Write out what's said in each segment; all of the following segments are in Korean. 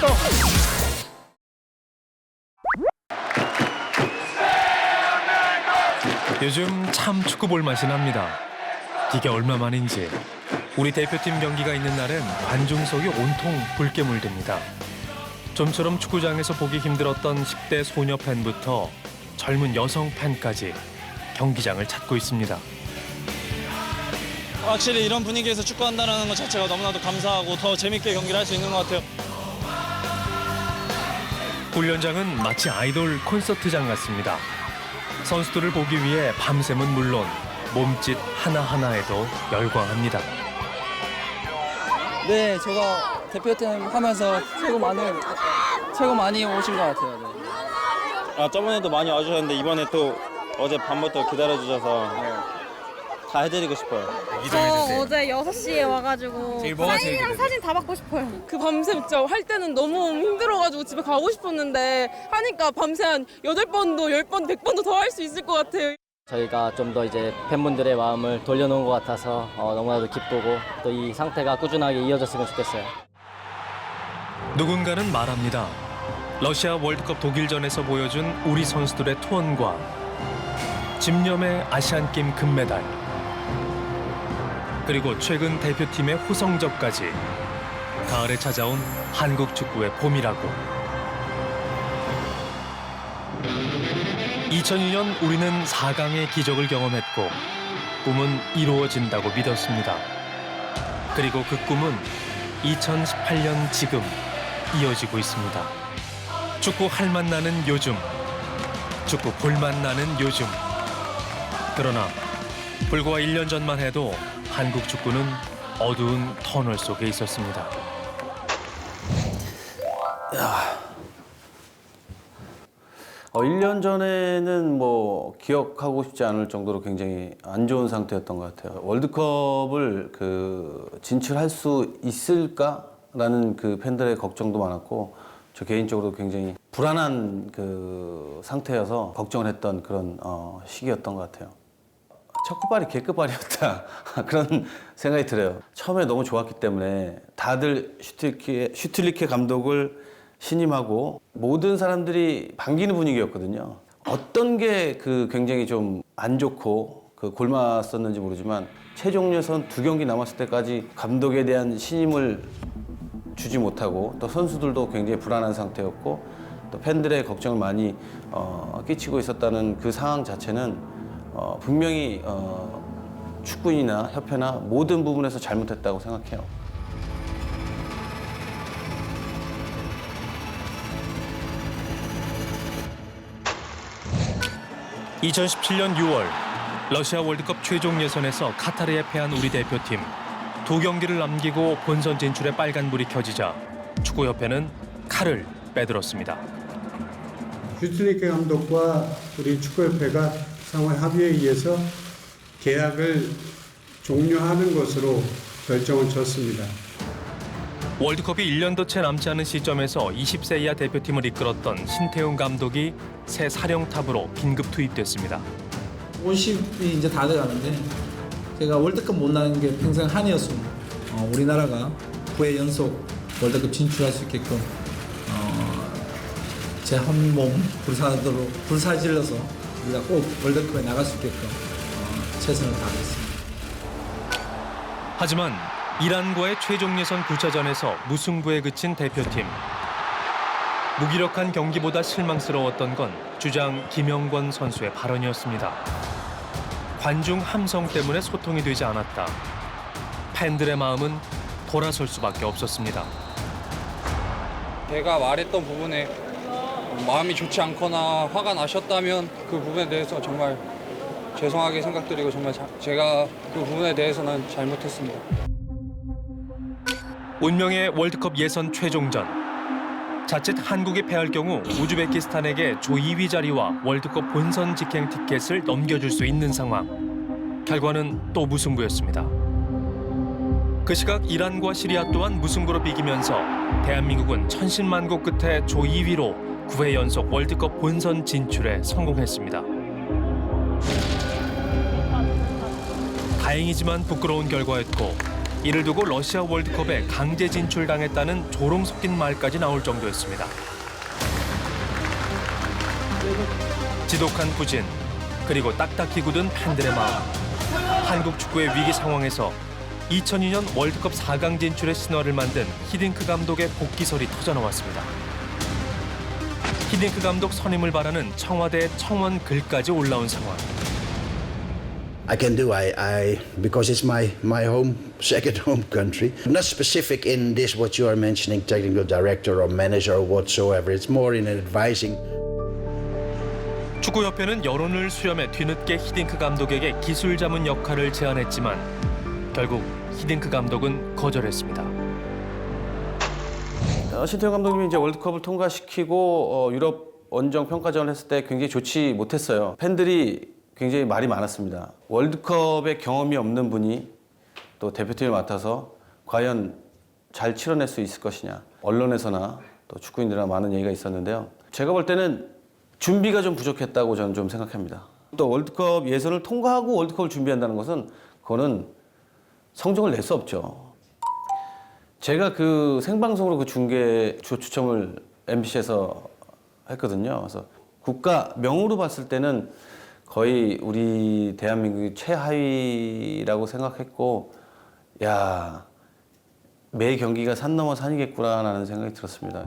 더. 요즘 참 축구 볼 맛이 납니다. 이게 얼마만인지 우리 대표팀 경기가 있는 날엔 관중석이 온통 붉게 물듭니다. 좀처럼 축구장에서 보기 힘들었던 10대 소녀 팬부터 젊은 여성 팬까지 경기장을 찾고 있습니다. 확실히 이런 분위기에서 축구한다는 것 자체가 너무나도 감사하고 더 재밌게 경기를 할 수 있는 것 같아요. 훈련장은 마치 아이돌 콘서트장 같습니다. 선수들을 보기 위해 밤샘은 물론 몸짓 하나하나에도 열광합니다. 네, 제가 대표팀 하면서 최고 많이 오신 것 같아요. 네. 저번에도 많이 와주셨는데 이번에 또 어제 밤부터 기다려주셔서 다 해드리고 싶어요. 저 어제 6시에 와가지고 사인이랑 사진 다 받고 싶어요. 그 밤새 진짜 할 때는 너무 힘들어가지고 집에 가고 싶었는데 하니까 밤새 한 8번도 10번, 100번도 더 할 수 있을 것 같아요. 저희가 좀 더 이제 팬분들의 마음을 돌려놓은 것 같아서 너무나도 기쁘고 또 이 상태가 꾸준하게 이어졌으면 좋겠어요. 누군가는 말합니다. 러시아 월드컵 독일전에서 보여준 우리 선수들의 투혼과 집념의 아시안게임 금메달, 그리고 최근 대표팀의 호성적까지 가을에 찾아온 한국 축구의 봄이라고. 2002년 우리는 4강의 기적을 경험했고 꿈은 이루어진다고 믿었습니다. 그리고 그 꿈은 2018년 지금 이어지고 있습니다. 축구 할맛 나는 요즘, 축구 볼맛 나는 요즘. 그러나 불과 1년 전만 해도 한국 축구는 어두운 터널 속에 있었습니다. 1년 전에는 뭐 기억하고 싶지 않을 정도로 굉장히 안 좋은 상태였던 것 같아요. 월드컵을 진출할 수 있을까라는 그 팬들의 걱정도 많았고, 저 개인적으로 굉장히 불안한 상태여서 걱정을 했던 그런 시기였던 것 같아요. 첫 끝발이 개끝발이었다 그런 생각이 들어요. 처음에 너무 좋았기 때문에 다들 슈틸리케 감독을 신임하고 모든 사람들이 반기는 분위기였거든요. 어떤 게 굉장히 좀 안 좋고 골맞았었는지 모르지만 최종 예선 2경기 남았을 때까지 감독에 대한 신임을 주지 못하고 또 선수들도 굉장히 불안한 상태였고 또 팬들의 걱정을 많이 끼치고 있었다는 그 상황 자체는 분명히 축구인이나 협회나 모든 부분에서 잘못했다고 생각해요. (2017년 6월) 러시아 월드컵 최종 예선에서 카타르에 패한 우리 대표팀. 2경기를 남기고 본선 진출에 빨간불이 켜지자 축구협회는 칼을 빼들었습니다. 슈틸리케 감독과 우리 축구협회가 상호 합의에 의해서 계약을 종료하는 것으로 결정을 졌습니다. 월드컵이 1년도 채 남지 않은 시점에서 20세 이하 대표팀을 이끌었던 신태용 감독이 새 사령탑으로 긴급 투입됐습니다. 50이 이제 다 돼가는데 제가 월드컵 못 나는 게 평생 한이었습니다. 우리나라가 9회 연속 월드컵 진출할 수 있게끔 제 한 몸 불사질러서 우리가 꼭 월드컵에 나갈 수 있게끔 최선을 다하겠습니다. 하지만 이란과의 최종 예선 9차전에서 무승부에 그친 대표팀. 무기력한 경기보다 실망스러웠던 건 주장 김영권 선수의 발언이었습니다. 관중 함성 때문에 소통이 되지 않았다. 팬들의 마음은 돌아설 수밖에 없었습니다. 제가 말했던 부분에 마음이 좋지 않거나 화가 나셨다면 그 부분에 대해서 정말 죄송하게 생각드리고 정말 제가 그 부분에 대해서는 잘못했습니다. 운명의 월드컵 예선 최종전. 자칫 한국이 패할 경우 우즈베키스탄에게 조 2위 자리와 월드컵 본선 직행 티켓을 넘겨줄 수 있는 상황. 결과는 또 무승부였습니다. 그 시각 이란과 시리아 또한 무승부로 비기면서 대한민국은 천신만고 끝에 조 2위로 9회 연속 월드컵 본선 진출에 성공했습니다. 다행이지만 부끄러운 결과였고 이를 두고 러시아 월드컵에 강제 진출당했다는 조롱 섞인 말까지 나올 정도였습니다. 지독한 부진, 그리고 딱딱히 굳은 팬들의 마음. 한국 축구의 위기 상황에서 2002년 월드컵 4강 진출의 신화를 만든 히딩크 감독의 복귀설이 터져나왔습니다. 히딩크 감독 선임을 바라는 청와대의 청원 글까지 올라온 상황. I can do. Because it's my home, second home country. Not specific in this what you are mentioning, technical director or manager or whatsoever. It's more in advising. 축구협회는 여론을 수렴해 뒤늦게 히딩크 감독에게 기술 자문 역할을 제안했지만 결국 히딩크 감독은 거절했습니다. 신태용 감독님이 이제 월드컵을 통과시키고 유럽 원정 평가전을 했을 때 굉장히 좋지 못했어요. 팬들이 굉장히 말이 많았습니다. 월드컵에 경험이 없는 분이 또 대표팀을 맡아서 과연 잘 치러낼 수 있을 것이냐. 언론에서나 또 축구인들이나 많은 얘기가 있었는데요. 제가 볼 때는 준비가 좀 부족했다고 저는 좀 생각합니다. 또 월드컵 예선을 통과하고 월드컵을 준비한다는 것은 그거는 성적을 낼 수 없죠. 제가 그 생방송으로 그 중계 추첨을 MBC에서 했거든요. 그래서 국가 명으로 봤을 때는 거의 우리 대한민국이 최하위라고 생각했고, 야, 매 경기가 산 넘어 산이겠구나라는 생각이 들었습니다.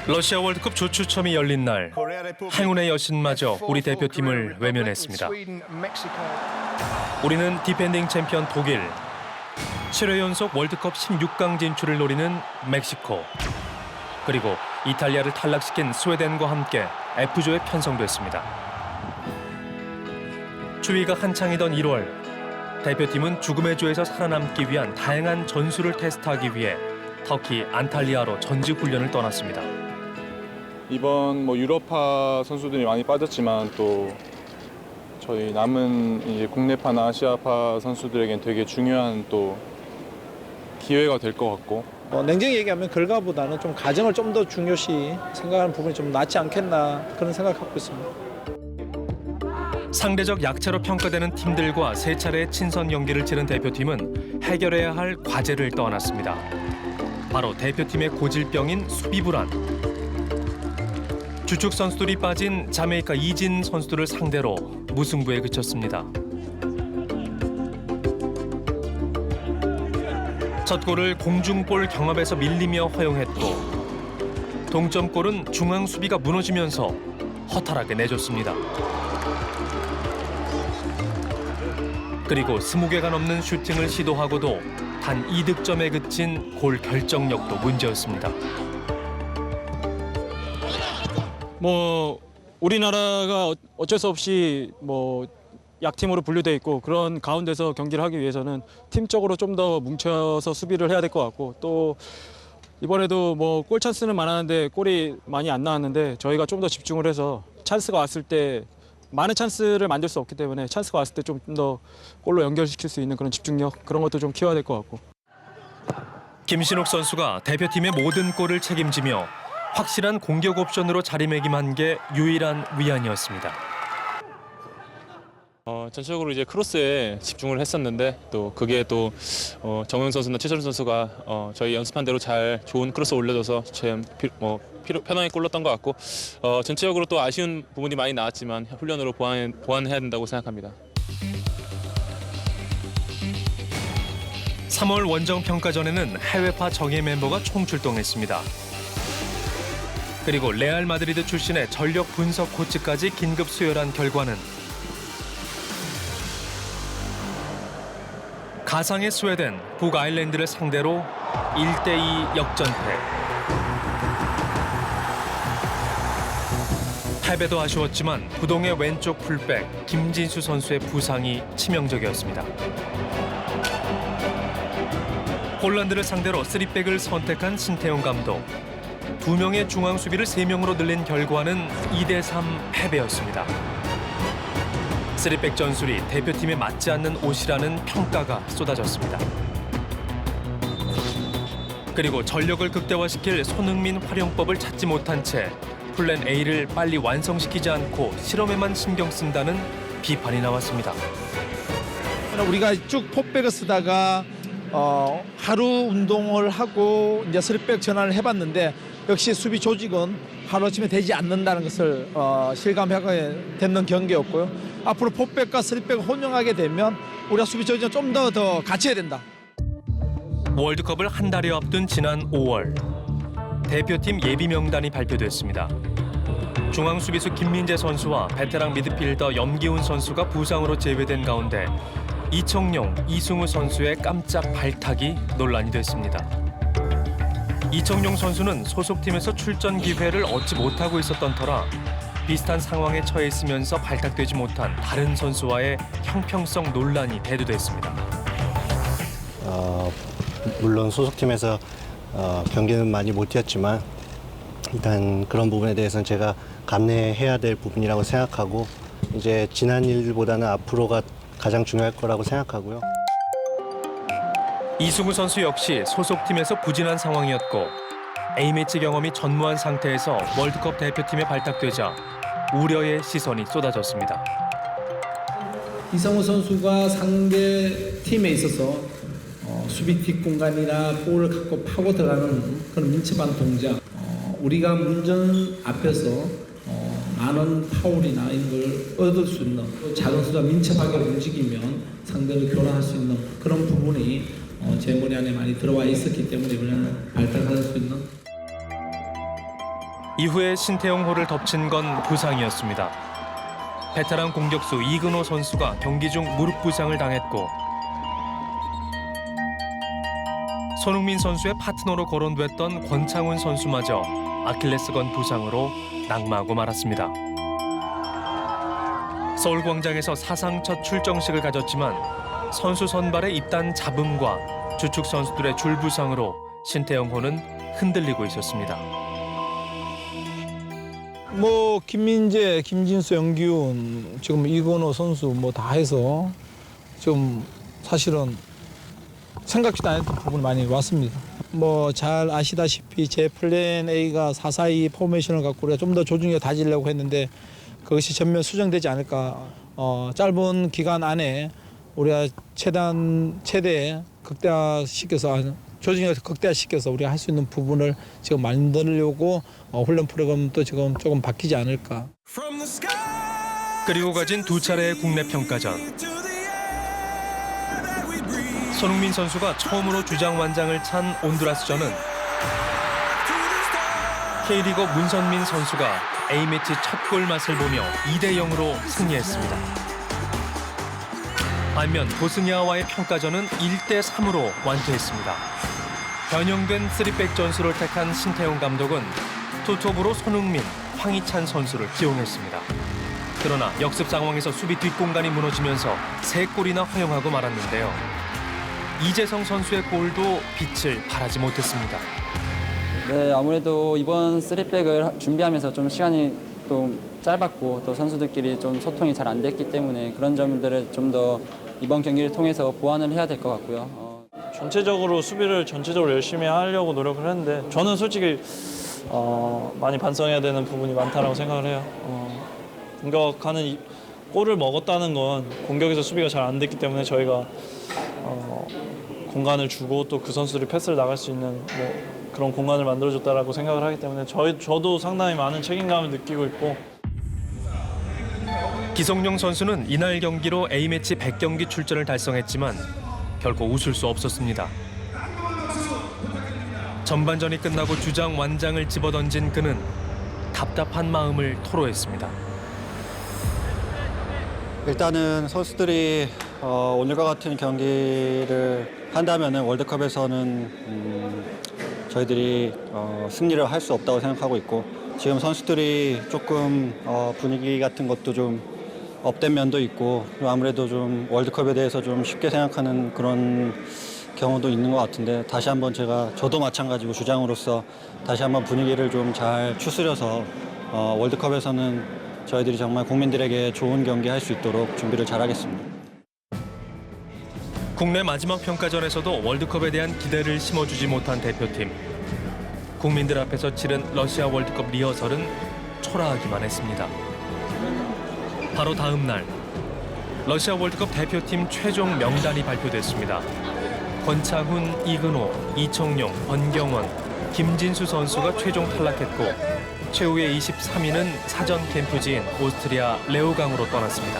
러시아 월드컵 조추첨이 열린 날, 행운의 여신마저 우리 대표팀을 외면했습니다. 우리는 디펜딩 챔피언 독일, 7회 연속 월드컵 16강 진출을 노리는 멕시코, 그리고 이탈리아를 탈락시킨 스웨덴과 함께 F조에 편성됐습니다. 추위가 한창이던 1월, 대표팀은 죽음의 조에서 살아남기 위한 다양한 전술을 테스트하기 위해 터키 안탈리아로 전직 훈련을 떠났습니다. 이번 유럽파 선수들이 많이 빠졌지만 또 저희 남은 이제 국내파나 아시아파 선수들에겐 되게 중요한 또 기회가 될 것 같고. 냉정히 얘기하면 결과보다는 좀 과정을 좀 더 중요시 생각하는 부분이 좀 낫지 않겠나 그런 생각을 갖고 있습니다. 상대적 약체로 평가되는 팀들과 세 차례의 친선 경기를 치른 대표팀은 해결해야 할 과제를 떠안았습니다. 바로 대표팀의 고질병인 수비 불안. 주축 선수들이 빠진 자메이카 이진 선수들을 상대로 무승부에 그쳤습니다. 첫 골을 공중볼 경합에서 밀리며 허용했고, 동점골은 중앙 수비가 무너지면서 허탈하게 내줬습니다. 그리고 20개가 넘는 슈팅을 시도하고도 단 2득점에 그친 골 결정력도 문제였습니다. 우리나라가 어쩔 수 없이 약팀으로 분류돼 있고 그런 가운데서 경기를 하기 위해서는 팀적으로 좀 더 뭉쳐서 수비를 해야 될 것 같고, 또 이번에도 골 찬스는 많았는데 골이 많이 안 나왔는데 저희가 좀 더 집중을 해서 찬스가 왔을 때 많은 찬스를 만들 수 없기 때문에 찬스가 왔을 때 좀 더 골로 연결시킬 수 있는 그런 집중력, 그런 것도 좀 키워야 될 것 같고. 김신욱 선수가 대표팀의 모든 골을 책임지며 확실한 공격 옵션으로 자리매김한 게 유일한 위안이었습니다. 전체적으로 이제 크로스에 집중을 했었는데 또 그게 또 정우영 선수나 최철훈 선수가 저희 연습한 대로 잘 좋은 크로스 올려줘서 편하게 골랐던 것 같고, 전체적으로 또 아쉬운 부분이 많이 나왔지만 훈련으로 보완해야 된다고 생각합니다. 3월 원정 평가전에는 해외파 정예 멤버가 총출동했습니다. 그리고 레알 마드리드 출신의 전력 분석 코치까지 긴급 수혈한 결과는 가상의 스웨덴, 북아일랜드를 상대로 1대2 역전패. 패배도 아쉬웠지만 부동의 왼쪽 풀백 김진수 선수의 부상이 치명적이었습니다. 폴란드를 상대로 3백을 선택한 신태용 감독. 2명의 중앙 수비를 3명으로 늘린 결과는 2대3 패배였습니다. 3백 전술이 대표팀에 맞지 않는 옷이라는 평가가 쏟아졌습니다. 그리고 전력을 극대화시킬 손흥민 활용법을 찾지 못한 채 플랜 A를 빨리 완성시키지 않고 실험에만 신경 쓴다는 비판이 나왔습니다. 우리가 쭉 포백을 쓰다가 하루 운동을 하고 이제 스리백 전환을 해봤는데 역시 수비 조직은 하루아침에 되지 않는다는 것을 실감하게 됐는 경기였고요. 앞으로 포백과 스리백을 혼용하게 되면 우리가 수비 조직은 좀 더 갖춰야 된다. 월드컵을 한 달여 앞둔 지난 5월 대표팀 예비 명단이 발표됐습니다. 중앙 수비수 김민재 선수와 베테랑 미드필더 염기훈 선수가 부상으로 제외된 가운데 이청용, 이승우 선수의 깜짝 발탁이 논란이 됐습니다. 이청용 선수는 소속팀에서 출전 기회를 얻지 못하고 있었던 터라 비슷한 상황에 처해 있으면서 발탁되지 못한 다른 선수와의 형평성 논란이 대두됐습니다. 물론 소속팀에서 경기는 많이 못 뛰었지만 일단 그런 부분에 대해서는 제가 감내해야 될 부분이라고 생각하고 이제 지난 일보다는 앞으로가 가장 중요할 거라고 생각하고요. 이승우 선수 역시 소속팀에서 부진한 상황이었고 A매치 경험이 전무한 상태에서 월드컵 대표팀에 발탁되자 우려의 시선이 쏟아졌습니다. 이승우 선수가 상대 팀에 있어서 수비 뒷공간이나 볼을 갖고 파고 들어가는 그런 민첩한 동작, 우리가 문전 앞에서 많은 파울이나 이런 걸 얻을 수 있는 작은 선수가 민첩하게 움직이면 상대를 교란할 수 있는 그런 부분이 제 머리 안에 많이 들어와 있었기 때문에 이번에는 발탁할 수 있는. 이후에 신태용호를 덮친 건 부상이었습니다. 베테랑 공격수 이근호 선수가 경기 중 무릎 부상을 당했고 손흥민 선수의 파트너로 거론됐던 권창훈 선수마저 아킬레스건 부상으로 낙마하고 말았습니다. 서울광장에서 사상 첫 출정식을 가졌지만 선수 선발의 입단 잡음과 주축 선수들의 줄부상으로 신태용호는 흔들리고 있었습니다. 김민재, 김진수, 염기훈, 지금 이건호 선수 다 해서 좀 사실은 생각지도 않았던 부분이 많이 왔습니다. 잘 아시다시피 제 플랜 A가 4-4-2 포메이션을 갖고 우리가 좀 더 조직에 다지려고 했는데 그것이 전면 수정되지 않을까. 짧은 기간 안에 우리가 최대 극대화시켜서 조직을 극대화시켜서 우리가 할 수 있는 부분을 지금 만들려고 훈련 프로그램도 지금 조금 바뀌지 않을까. 그리고 가진 두 차례의 국내 평가전. 손흥민 선수가 처음으로 주장 완장을 찬 온두라스전은 K리그 문선민 선수가 A매치 첫 골 맛을 보며 2-0으로 승리했습니다. 반면 보스니아와의 평가전은 1-3으로 완투했습니다. 변형된 3백 전술을 택한 신태용 감독은 투톱으로 손흥민, 황희찬 선수를 기용했습니다. 그러나 역습 상황에서 수비 뒷공간이 무너지면서 3골이나 허용하고 말았는데요. 이재성 선수의 골도 빛을 발하지 못했습니다. 네, 아무래도 이번 3백을 준비하면서 좀 시간이 또 짧았고 또 선수들끼리 좀 소통이 잘 안 됐기 때문에 그런 점들을 좀 더 이번 경기를 통해서 보완을 해야 될 것 같고요. 전체적으로 수비를 전체적으로 열심히 하려고 노력을 했는데 저는 솔직히 많이 반성해야 되는 부분이 많다고 생각을 해요. 공격하는 골을 먹었다는 건 공격에서 수비가 잘 안 됐기 때문에 저희가 공간을 주고 또 그 선수들이 패스를 나갈 수 있는 그런 공간을 만들어줬다라고 생각을 하기 때문에 저도 상당히 많은 책임감을 느끼고 있고. 기성용 선수는 이날 경기로 A매치 100경기 출전을 달성했지만 결코 웃을 수 없었습니다. 전반전이 끝나고 주장 완장을 집어던진 그는 답답한 마음을 토로했습니다. 일단은 선수들이 오늘과 같은 경기를 한다면 월드컵에서는 저희들이 승리를 할 수 없다고 생각하고 있고 지금 선수들이 조금 분위기 같은 것도 좀 업된 면도 있고 아무래도 좀 월드컵에 대해서 좀 쉽게 생각하는 그런 경우도 있는 것 같은데 다시 한번 저도 마찬가지고 주장으로서 다시 한번 분위기를 좀 잘 추스려서 월드컵에서는 저희들이 정말 국민들에게 좋은 경기 할 수 있도록 준비를 잘하겠습니다. 국내 마지막 평가전에서도 월드컵에 대한 기대를 심어주지 못한 대표팀. 국민들 앞에서 치른 러시아 월드컵 리허설은 초라하기만 했습니다. 바로 다음 날 러시아 월드컵 대표팀 최종 명단이 발표됐습니다. 권창훈, 이근호, 이청용, 권경원, 김진수 선수가 최종 탈락했고 최후의 23위는 사전 캠프지인 오스트리아 레오강으로 떠났습니다.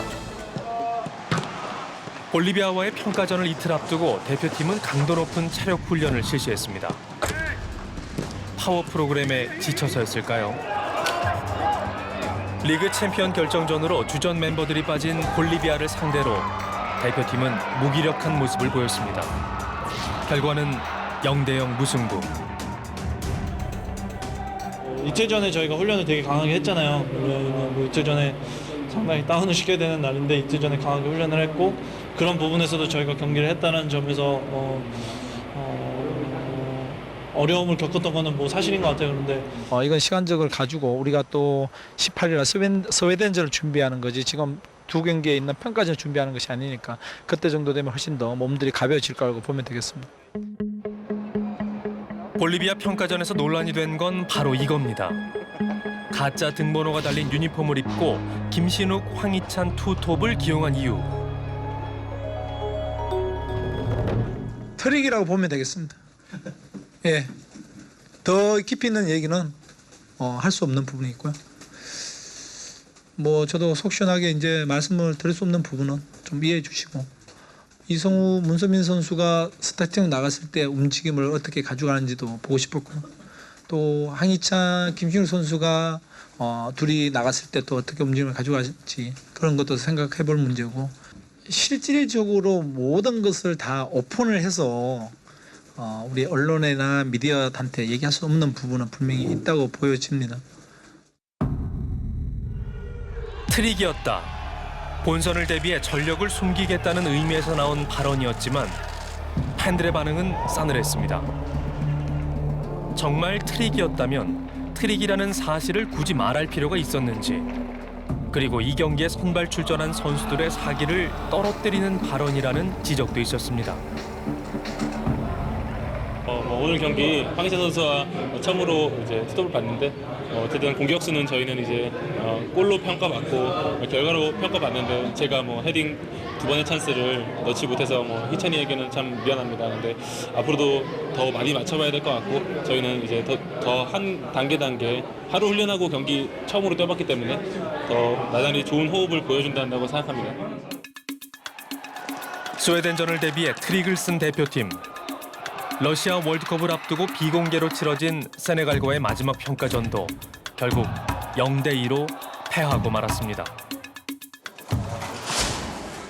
볼리비아와의 평가전을 이틀 앞두고 대표팀은 강도 높은 체력 훈련을 실시했습니다. 파워 프로그램에 지쳐서였을까요? 리그 챔피언 결정전으로 주전 멤버들이 빠진 볼리비아를 상대로 대표팀은 무기력한 모습을 보였습니다. 결과는 0대0 무승부. 이틀전에 저희가 훈련을 되게 강하게 했잖아요. 우리는 뭐 이틀전에 상당히 다운을 시켜야 되는 날인데 이틀전에 강하게 훈련을 했고 그런 부분에서도 저희가 경기를 했다는 점에서 어려움을 겪었던 거는 뭐 사실인 것 같아요. 그런데 이건 시간적을 가지고 우리가 또 18일날 스웨덴전을 준비하는 거지 지금 두 경기에 있는 평가전을 준비하는 것이 아니니까 그때 정도 되면 훨씬 더 몸들이 가벼워질 거라고 보면 되겠습니다. 볼리비아 평가전에서 논란이 된 건 바로 이겁니다. 가짜 등번호가 달린 유니폼을 입고 김신욱, 황희찬 투톱을 기용한 이유. 트릭이라고 보면 되겠습니다. 예, 더 깊이 있는 얘기는 할 수 없는 부분이 있고요. 뭐 저도 속 시원하게 이제 말씀을 드릴 수 없는 부분은 좀 이해해 주시고 이성우, 문서민 선수가 스타팅 나갔을 때 움직임을 어떻게 가져가는지도 보고 싶었고요. 또 황희찬, 김신욱 선수가 둘이 나갔을 때 또 어떻게 움직임을 가져갈지 그런 것도 생각해 볼 문제고 실질적으로 모든 것을 다 오픈을 해서 우리 언론이나 미디어한테 얘기할 수 없는 부분은 분명히 있다고 보여집니다. 트릭이었다. 본선을 대비해 전력을 숨기겠다는 의미에서 나온 발언이었지만 팬들의 반응은 싸늘했습니다. 정말 트릭이었다면 트릭이라는 사실을 굳이 말할 필요가 있었는지 그리고 이 경기에 선발 출전한 선수들의 사기를 떨어뜨리는 발언이라는 지적도 있었습니다. 오늘 경기 황희찬 선수와 처음으로 이제 스톱을 봤는데 어쨌든 공격수는 저희는 이제 골로 평가받고 결과로 평가받는데 제가 뭐 헤딩 두 번의 찬스를 넣지 못해서 뭐 희찬이에게는 참 미안합니다. 근데 앞으로도 더 많이 맞춰봐야 될 것 같고 저희는 이제 더 한 단계 하루 훈련하고 경기 처음으로 뛰어봤기 때문에 더 나란히 좋은 호흡을 보여준다고 생각합니다. 스웨덴전을 대비해 트릭을 쓴 대표팀. 러시아 월드컵을 앞두고 비공개로 치러진 세네갈과의 마지막 평가전도 결국 0대2로 패하고 말았습니다.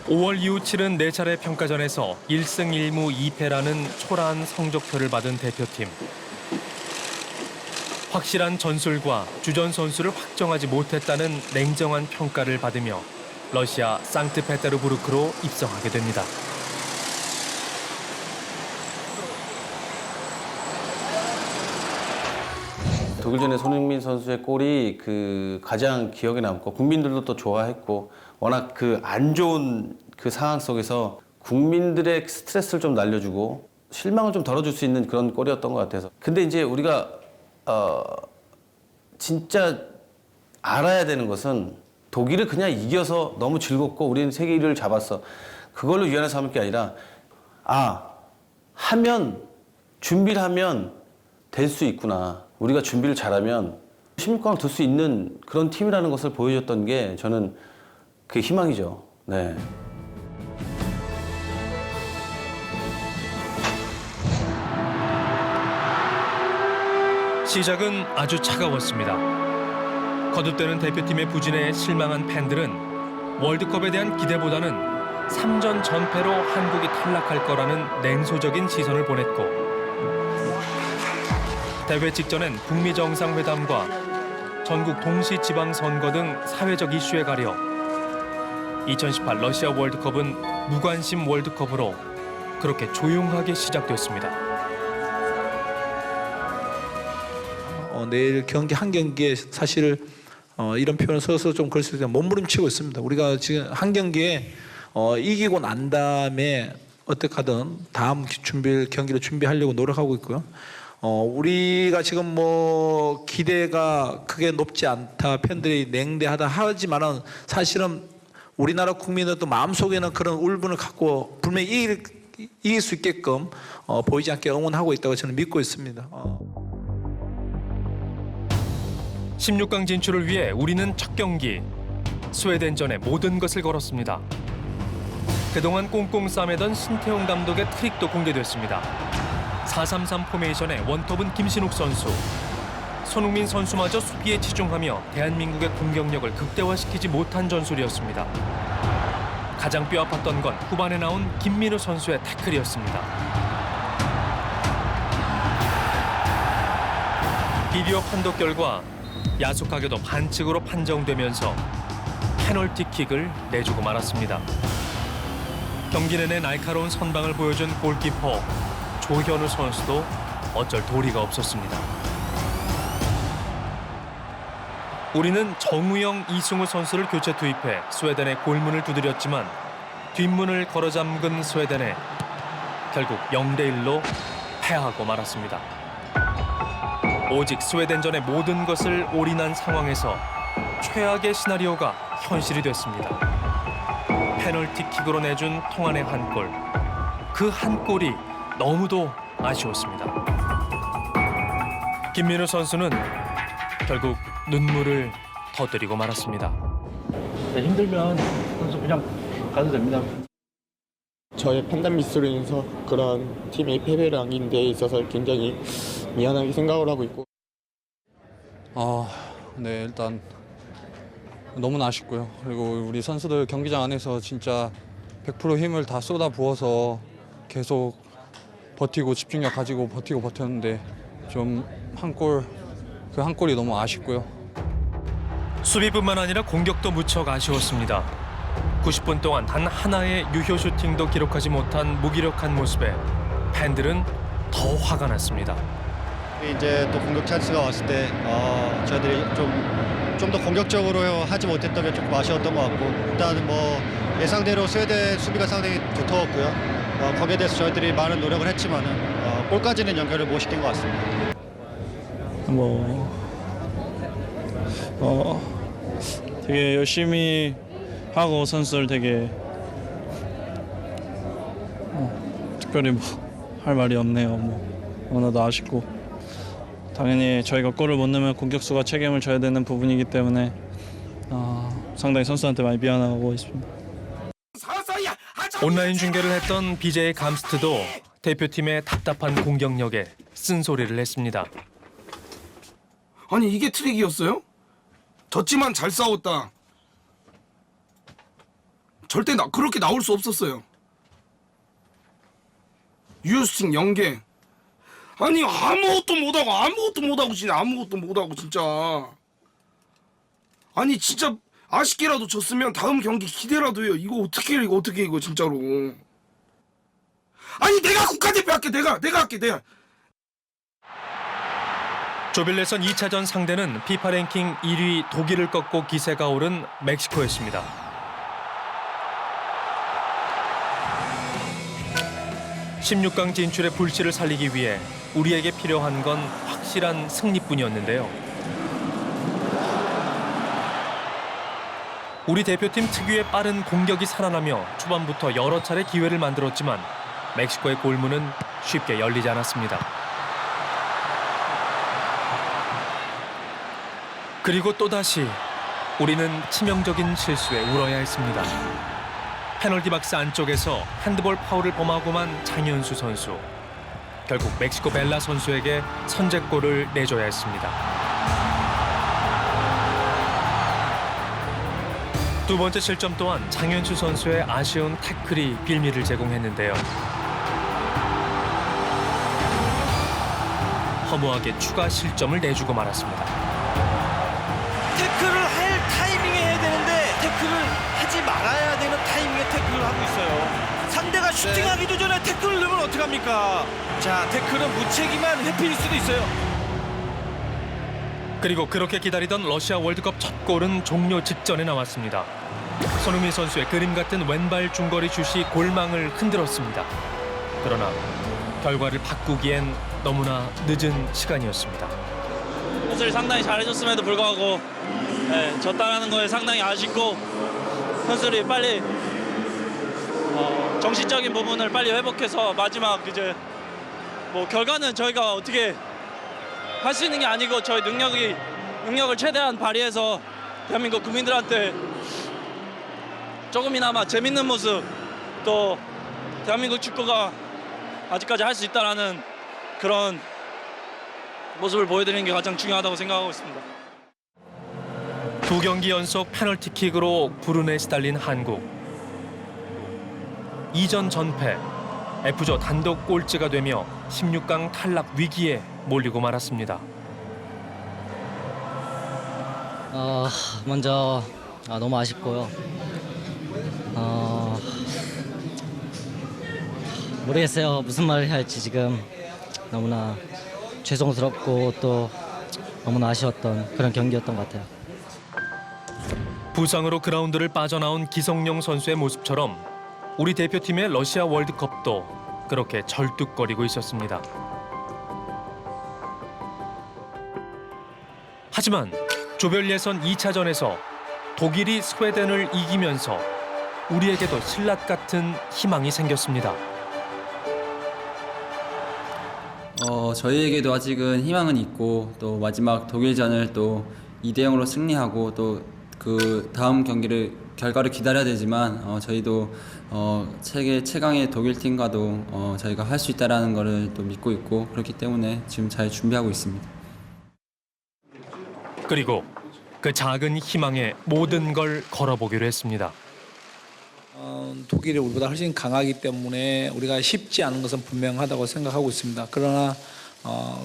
5월 이후 치른 4차례 평가전에서 1승 1무 2패라는 초라한 성적표를 받은 대표팀. 확실한 전술과 주전 선수를 확정하지 못했다는 냉정한 평가를 받으며 러시아 상트페테르부르크로 입성하게 됩니다. 독일전의 손흥민 선수의 골이 가장 기억에 남고 국민들도 또 좋아했고 워낙 안 좋은 상황 속에서 국민들의 스트레스를 좀 날려주고 실망을 좀 덜어줄 수 있는 그런 골이었던 것 같아서 근데 이제 우리가 진짜 알아야 되는 것은 독일을 그냥 이겨서 너무 즐겁고 우리는 세계 1위를 잡았어 그걸로 유한해 삼을 게 아니라 준비를 하면 될 수 있구나 우리가 준비를 잘하면 16강을 들 수 있는 그런 팀이라는 것을 보여줬던 게 저는 그게 희망이죠. 네. 시작은 아주 차가웠습니다. 거듭되는 대표팀의 부진에 실망한 팬들은 월드컵에 대한 기대보다는 3전 전패로 한국이 탈락할 거라는 냉소적인 시선을 보냈고 대회 직전엔 북미 정상회담과 전국 동시지방선거 등 사회적 이슈에 가려 2018 러시아 월드컵은 무관심 월드컵으로 그렇게 조용하게 시작됐습니다. 내일 경기 한 경기에 사실 이런 표현을 써서 좀 그럴 수 있지만 몸부림치고 있습니다. 우리가 지금 한 경기에 이기고 난 다음에 어떻게 하든 다음 경기를 준비하려고 노력하고 있고요. 우리가 지금 뭐 기대가 크게 높지 않다, 팬들이 냉대하다 하지만은 사실은 우리나라 국민들도 마음속에는 그런 울분을 갖고 분명히 이길 수 있게끔 보이지 않게 응원하고 있다고 저는 믿고 있습니다. 16강 진출을 위해 우리는 첫 경기 스웨덴전에 모든 것을 걸었습니다. 그동안 꽁꽁 싸매던 신태용 감독의 트릭도 공개됐습니다. 4-3-3 포메이션의 원톱은 김신욱 선수. 손흥민 선수마저 수비에 치중하며 대한민국의 공격력을 극대화시키지 못한 전술이었습니다. 가장 뼈아팠던 건 후반에 나온 김민우 선수의 태클이었습니다. 비디오 판독 결과 야속하게도 반칙으로 판정되면서 페널티킥을 내주고 말았습니다. 경기 내내 날카로운 선방을 보여준 골키퍼 조현우 선수도 어쩔 도리가 없었습니다. 우리는 정우영, 이승우 선수를 교체 투입해 스웨덴의 골문을 두드렸지만 뒷문을 걸어잠근 스웨덴에 결국 0대1로 패하고 말았습니다. 오직 스웨덴전의 모든 것을 올인한 상황에서 최악의 시나리오가 현실이 됐습니다. 페널티킥으로 내준 통안의 한 골. 그 한 골이 너무도 아쉬웠습니다. 김민우 선수는 결국 눈물을 터뜨리고 말았습니다. 힘들면 선수 그냥 가도 됩니다. 저의 판단 미스로 인해서 그런 팀의 패배를 안긴 데 있어서 굉장히 미안하게 생각을 하고 있고. 네, 일단 너무나 아쉽고요. 그리고 우리 선수들 경기장 안에서 진짜 100% 힘을 다 쏟아 부어서 계속 버티고 집중력 가지고 버텼는데 좀 그 한 골이 너무 아쉽고요. 수비뿐만 아니라 공격도 무척 아쉬웠습니다. 90분 동안 단 하나의 유효 슈팅도 기록하지 못한 무기력한 모습에 팬들은 더 화가 났습니다. 이제 또 공격 찬스가 왔을 때 저희들이 좀 더 공격적으로 하지 못했던 게 조금 아쉬웠던 것 같고, 일단 뭐 예상대로 스웨덴 수비가 상당히 두터웠고요. 거기에 대해서 저희들이 많은 노력을 했지만은 골까지는 연결을 못 시킨 것 같습니다. 되게 열심히 하고 선수들 되게 특별히 할 말이 없네요. 너무나도 아쉽고 당연히 저희가 골을 못 넣으면 공격수가 책임을 져야 되는 부분이기 때문에 상당히 선수한테 많이 미안하고 있습니다. 온라인 중계를 했던 BJ 감스트도 대표팀의 답답한 공격력에 쓴소리를 했습니다. 아니 이게 트릭이었어요? 졌지만 잘 싸웠다. 절대 그렇게 나올 수 없었어요. 유효스팅 0개. 아니 아무것도 못하고 진짜. 아니 진짜 아쉽게라도 졌으면 다음 경기 기대라도 해요. 이거 어떻게 이거 진짜로. 아니 내가 국가대표 할게. 내가 할게. 조별예선 2차전 상대는 피파 랭킹 1위 독일을 꺾고 기세가 오른 멕시코였습니다. (16강) 진출의 불씨를 살리기 위해 우리에게 필요한 건 확실한 승리뿐이었는데요. 우리 대표팀 특유의 빠른 공격이 살아나며 초반부터 여러 차례 기회를 만들었지만 멕시코의 골문은 쉽게 열리지 않았습니다. 그리고 또다시 우리는 치명적인 실수에 울어야 했습니다. 페널티 박스 안쪽에서 핸드볼 파울을 범하고만 장현수 선수. 결국 멕시코 벨라 선수에게 선제골을 내줘야 했습니다. 두 번째 실점 또한 장현수 선수의 아쉬운 태클이 빌미를 제공했는데요. 허무하게 추가 실점을 내주고 말았습니다. 태클을 할 타이밍에 해야 되는데 태클을 하지 말아야 되는 타이밍에 태클을 하고 있어요. 상대가 슈팅하기도 전에 태클을 넣으면 어떡합니까? 자, 태클은 무책임한 회피일 수도 있어요. 그리고 그렇게 기다리던 러시아 월드컵 첫 골은 종료 직전에 나왔습니다. 손흥민 선수의 그림 같은 왼발 중거리 슛이 골망을 흔들었습니다. 그러나 결과를 바꾸기엔 너무나 늦은 시간이었습니다. 선수들이 상당히 잘해줬음에도 불구하고 졌다라는 거에 상당히 아쉽고 선수들이 빨리 정신적인 부분을 빨리 회복해서 마지막 이제 뭐 결과는 저희가 어떻게 할 수 있는 게 아니고 저희 능력을 최대한 발휘해서 대한민국 국민들한테 조금이나마 재밌는 모습 또 대한민국 축구가 아직까지 할 수 있다라는 그런 모습을 보여드리는 게 가장 중요하다고 생각하고 있습니다. 2경기 연속 페널티킥으로 불운에 시달린 한국. 2전 전패, F조 단독 꼴찌가 되며 16강 탈락 위기에 몰리고 말았습니다. 먼저 너무 아쉽고요. 모르겠어요. 무슨 말을 해야 할지 지금 너무나 죄송스럽고 또 너무나 아쉬웠던 그런 경기였던 것 같아요. 부상으로 그라운드를 빠져나온 기성용 선수의 모습처럼 우리 대표팀의 러시아 월드컵도 그렇게 절뚝거리고 있었습니다. 하지만 조별 예선 2차전에서 독일이 스웨덴을 이기면서 우리에게도 신라 같은 희망이 생겼습니다. 저희에게도 아직은 희망은 있고 또 마지막 독일전을 또 2대0으로 승리하고 또 그 다음 결과를 기다려야 되지만 저희도 세계 최강의 독일 팀과도 저희가 할 수 있다라는 것을 또 믿고 있고 그렇기 때문에 지금 잘 준비하고 있습니다. 그리고 그 작은 희망에 모든 걸 걸어보기로 했습니다. 독일이 우리보다 훨씬 강하기 때문에 우리가 쉽지 않은 것은 분명하다고 생각하고 있습니다. 그러나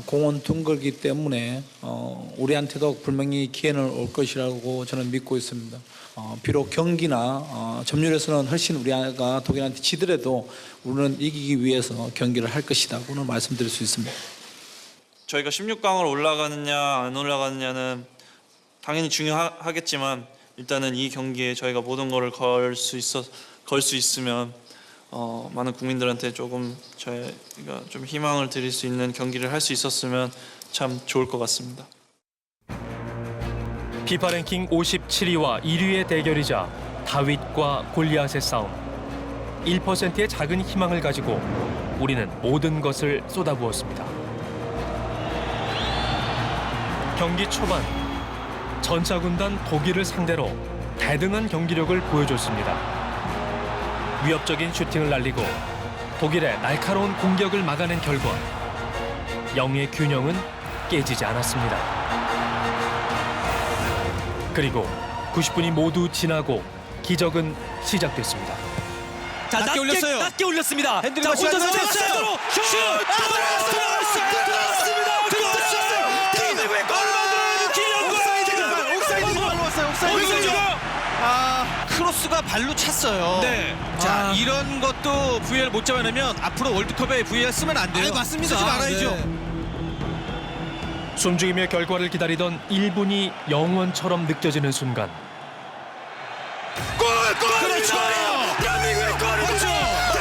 공은 둥글기 때문에 우리한테도 분명히 기회는 올 것이라고 저는 믿고 있습니다. 비록 경기나 점유율에서는 훨씬 우리가 독일한테 지더라도 우리는 이기기 위해서 경기를 할 것이라고는 말씀드릴 수 있습니다. 저희가 16강으로 올라가느냐 안 올라가느냐는 당연히 중요하겠지만 일단은 이 경기에 저희가 모든 거를 걸 수 있으면 많은 국민들한테 조금 저희가 좀 희망을 드릴 수 있는 경기를 할 수 있었으면 참 좋을 것 같습니다. 피파 랭킹 57위와 1위의 대결이자 다윗과 골리앗의 싸움. 1%의 작은 희망을 가지고 우리는 모든 것을 쏟아부었습니다. 경기 초반 전차군단 독일을 상대로 대등한 경기력을 보여줬습니다. 위협적인 슈팅을 날리고 독일의 날카로운 공격을 막아낸 결과 영의 균형은 깨지지 않았습니다. 그리고 90분이 모두 지나고 기적은 시작됐습니다. 자, 낮게 올렸어요. 낮게 올렸습니다. 자, 혼자서 슛! 들어왔습니다. 대한민국의 골! 옥사이드! 크로스가 발로 찼어요. 네. 자, 이런 것도 VAR 못 잡아내면 앞으로 월드컵에 VAR 쓰면 안 돼요. 맞습니다. 쓰지 말아야죠. 네. 숨죽이며 결과를 기다리던 1분이 영원처럼 느껴지는 순간. 골! 그렇죠! 대한민국의 골이죠!